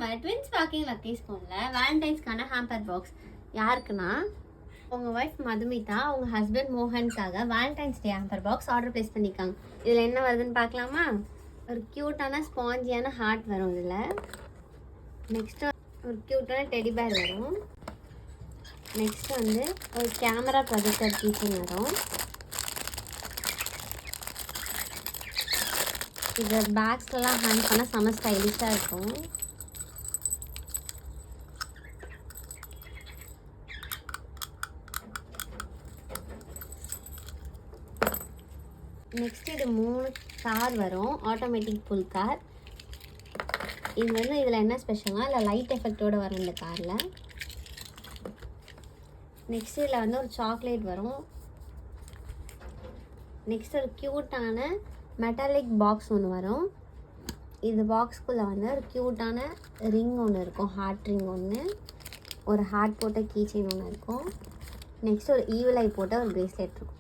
நம்ம twins walking lucky ஸ்பூன்ல வேலண்டைன்ஸ்க்கான ஹேம்பர் பாக்ஸ் யாருக்குன்னா உங்கள் ஒய்ஃப் மதுமிதா அவங்க ஹஸ்பண்ட் மோகனுக்காக Valentine's day hamper box order place பண்ணியிருக்காங்க. இதில் என்ன வருதுன்னு பார்க்கலாமா? ஒரு க்யூட்டான ஸ்பாஞ்சியான ஹார்ட் வரும். இதில் நெக்ஸ்ட்டு ஒரு க்யூட்டான டெடி பேர் வரும். நெக்ஸ்ட் வந்து ஒரு கேமரா ப்ரொஜெக்டர் கீச்சன் வரும். இது பேக்ஸ்லாம் ஹேங் பண்ணால் செம ஸ்டைலிஷாக இருக்கும். நெக்ஸ்ட் இது 3 கார் வரும், ஆட்டோமேட்டிக் ஃபுல் கார். இது வந்து இதில் என்ன ஸ்பெஷல்னா இல்லை லைட் எஃபெக்டோடு வரும் இந்த காரில். நெக்ஸ்ட் இதில் வந்து ஒரு சாக்லேட் வரும். நெக்ஸ்ட் ஒரு க்யூட்டான மெட்டாலிக் பாக்ஸ் ஒன்று வரும். இது பாக்ஸ்குள்ளே வந்து ஒரு க்யூட்டான ரிங் ஒன்று இருக்கும், ஹார்ட் ரிங் ஒன்று, ஒரு ஹார்ட் போட்ட கீச்செயின் ஒன்று இருக்கும். நெக்ஸ்ட் ஒரு ஈவில் ஐ போட்ட ஒரு பிரேஸ்லெட் இருக்கும்.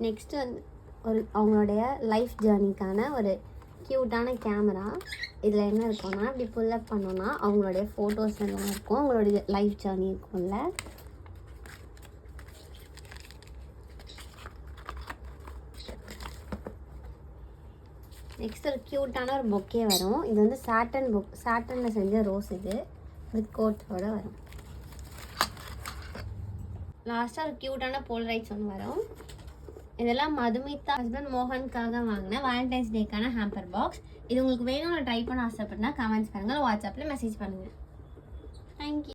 நெக்ஸ்ட்டு வந்து ஒரு அவங்களுடைய லைஃப் ஜேர்னிக்கான ஒரு க்யூட்டான கேமரா. இதில் என்ன இருக்கும்னா இப்படி புல்லப் பண்ணோன்னா அவங்களுடைய ஃபோட்டோஸ் எல்லாம் இருக்கும், அவங்களுடைய லைஃப் ஜேர்னி இருக்கும்ல. நெக்ஸ்ட் ஒரு க்யூட்டான ஒரு பொக்கே வரும். இது வந்து சாட்டனில் செஞ்ச ரோஸ். இது வித் கோட்டோட வரும். லாஸ்ட்டாக ஒரு க்யூட்டான போலரைட்ஸ் ஒன்று வரும். இதெல்லாம் மதுமிதா ஹஸ்பண்ட் மோகனுக்காக வாங்கின வேலண்டைன்ஸ் டேக்கான ஹேம்பர் பாக்ஸ். இது உங்களுக்கு வேணும்னு ட்ரை பண்ண ஆசைப்பட்டா கமெண்ட்ஸ் பண்ணுங்கள், வாட்ஸ்அப்பில் மெசேஜ் பண்ணுங்கள். தேங்க்யூ.